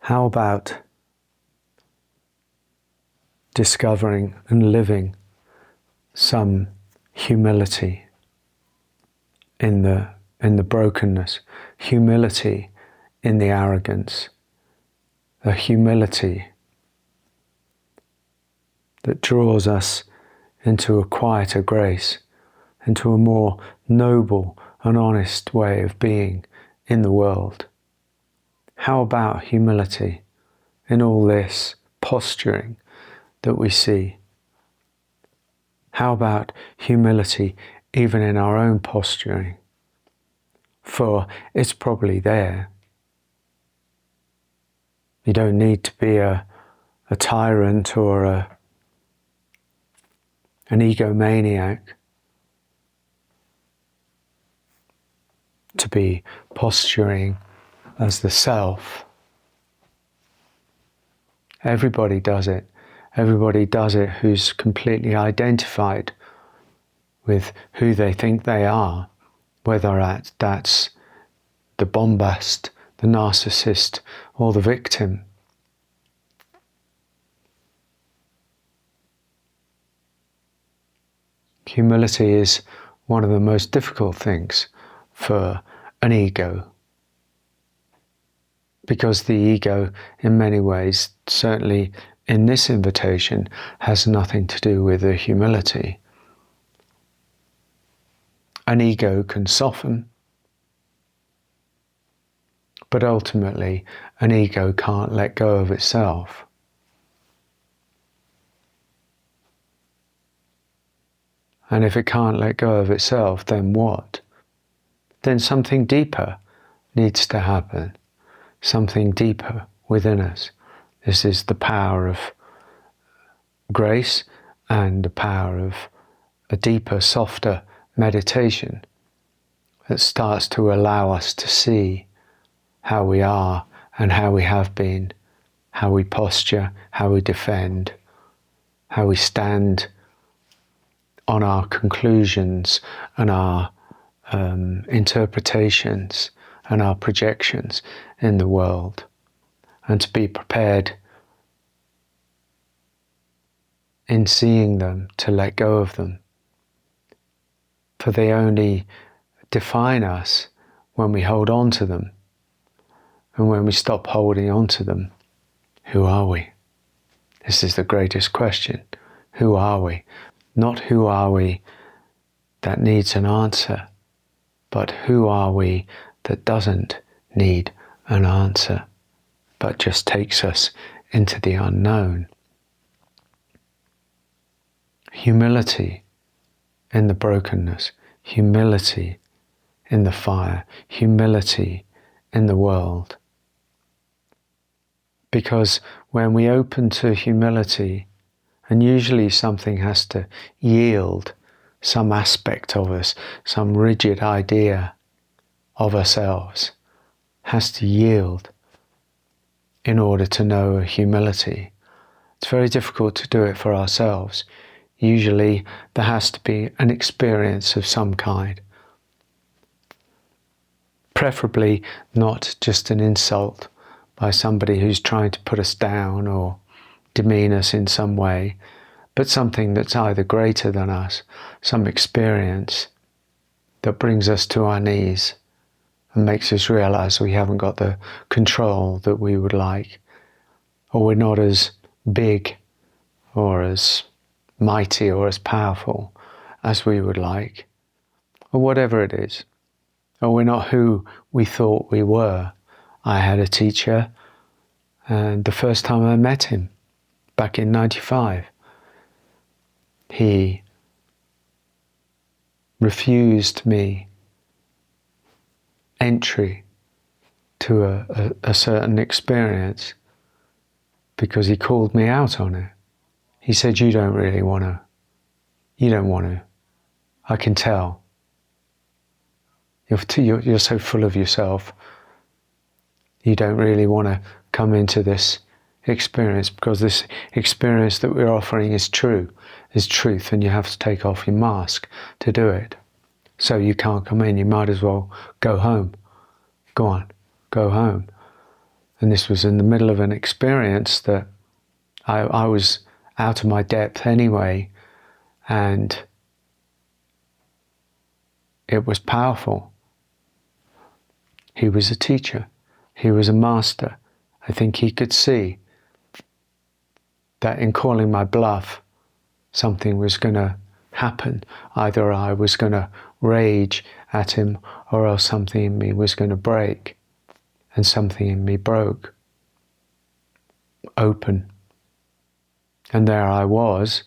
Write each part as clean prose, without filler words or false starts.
How about discovering and living some humility in the brokenness, humility in the arrogance, a humility that draws us into a quieter grace, into a more noble and honest way of being in the world. How about humility in all this posturing that we see? How about humility even in our own posturing? For it's probably there. You don't need to be a tyrant or an egomaniac to be posturing as the self. Everybody does it. Everybody does it who's completely identified with who they think they are, whether that's the bombast, the narcissist, or the victim. Humility is one of the most difficult things for an ego, because the ego, in many ways, certainly in this invitation, has nothing to do with the humility. An ego can soften, but ultimately an ego can't let go of itself. And if it can't let go of itself, then what? Then something deeper needs to happen. Something deeper within us. This is the power of grace and the power of a deeper, softer meditation that starts to allow us to see how we are and how we have been, how we posture, how we defend, how we stand on our conclusions and our interpretations and our projections in the world, and to be prepared in seeing them to let go of them, for they only define us when we hold on to them, and when we stop holding on to them, who are we? This is the greatest question. Who are we? Not who are we that needs an answer, but who are we that doesn't need an answer, but just takes us into the unknown. Humility in the brokenness, humility in the fire, humility in the world. Because when we open to humility, and usually something has to yield, some aspect of us, some rigid idea of ourselves has to yield in order to know humility. It's very difficult to do it for ourselves. Usually there has to be an experience of some kind. Preferably not just an insult by somebody who's trying to put us down or demean us in some way, but something that's either greater than us, some experience that brings us to our knees and makes us realize we haven't got the control that we would like, or we're not as big or as mighty or as powerful as we would like, or whatever it is, or we're not who we thought we were. I had a teacher, and the first time I met him, back in 95, he refused me entry to a certain experience because he called me out on it. He said, you don't want to. I can tell. You're so full of yourself. You don't really want to come into this experience, because this experience that we're offering is truth, and you have to take off your mask to do it. So you can't come in. You might as well go home. Go on, go home. And this was in the middle of an experience that I was out of my depth anyway, and it was powerful. He was a teacher. He was a master. I think he could see that in calling my bluff, something was going to happen. Either I was going to rage at him, or else something in me was going to break. And something in me broke open. And there I was,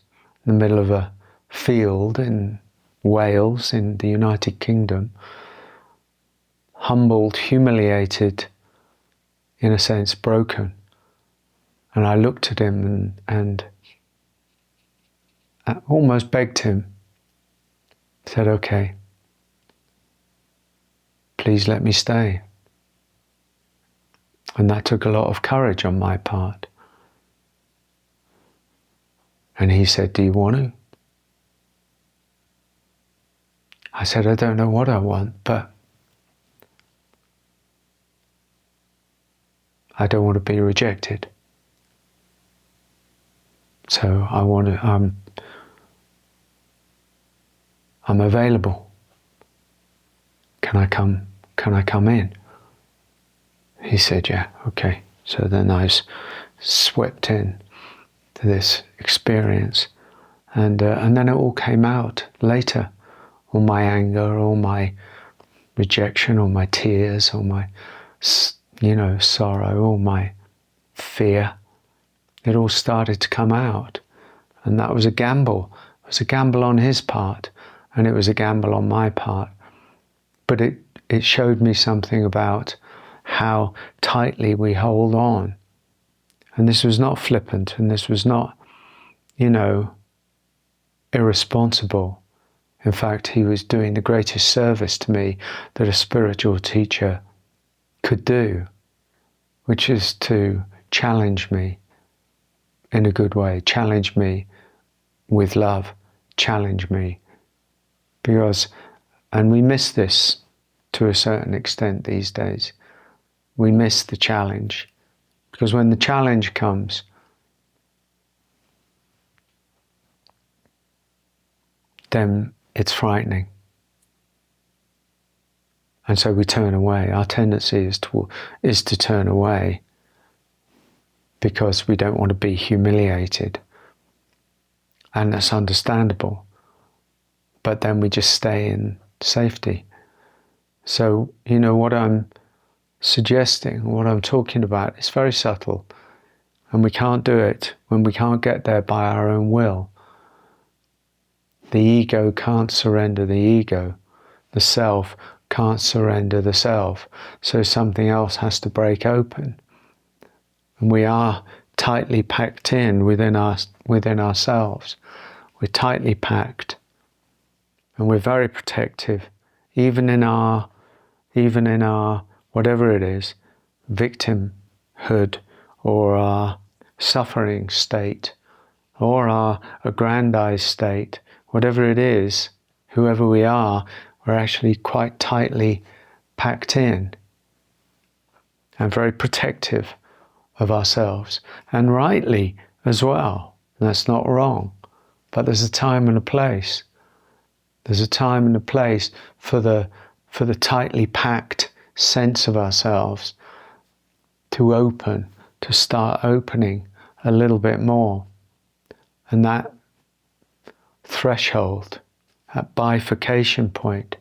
in the middle of a field in Wales, in the United Kingdom, humbled, humiliated, in a sense broken. And I looked at him and I almost begged him, said, okay, please let me stay. And that took a lot of courage on my part. And he said, do you want to? I said, I don't know what I want, but I don't want to be rejected. So I want to, I'm available. Can I come in? He said, yeah, okay. So then I was swept in to this experience. And then it all came out later. All my anger, all my rejection, all my tears, all my, sorrow, all my fear. It all started to come out. And that was a gamble. It was a gamble on his part, and it was a gamble on my part. But it showed me something about how tightly we hold on. And this was not flippant, and this was not, irresponsible. In fact, he was doing the greatest service to me that a spiritual teacher could do, which is to challenge me in a good way, challenge me with love, challenge me. And we miss this to a certain extent these days. We miss the challenge, because when the challenge comes, then it's frightening. And so we turn away. Our tendency is to turn away because we don't want to be humiliated. And that's understandable. But then we just stay in safety. So, what I'm suggesting, what I'm talking about, is very subtle. And we can't do it when we can't get there by our own will. The ego can't surrender the ego. The self can't surrender the self. So something else has to break open. And we are tightly packed in within ourselves. We're tightly packed. And we're very protective, even in our whatever it is, victimhood, or our suffering state, or our aggrandized state, whatever it is, whoever we are, we're actually quite tightly packed in and very protective of ourselves, and rightly as well. That's not wrong, but there's a time and a place. There's a time and a place for the tightly packed sense of ourselves to start opening a little bit more. And that threshold, that bifurcation point,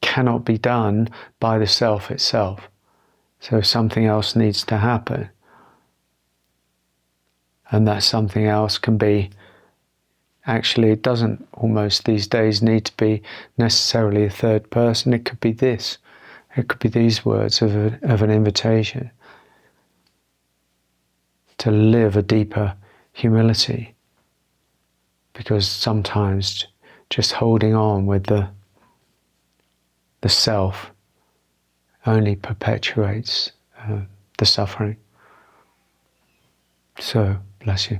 cannot be done by the self itself. So something else needs to happen. And that something else can be, actually, it doesn't almost these days need to be necessarily a third person. It could be this. It could be these words of an invitation to live a deeper humility. Because sometimes just holding on with the self only perpetuates the suffering. So, bless you.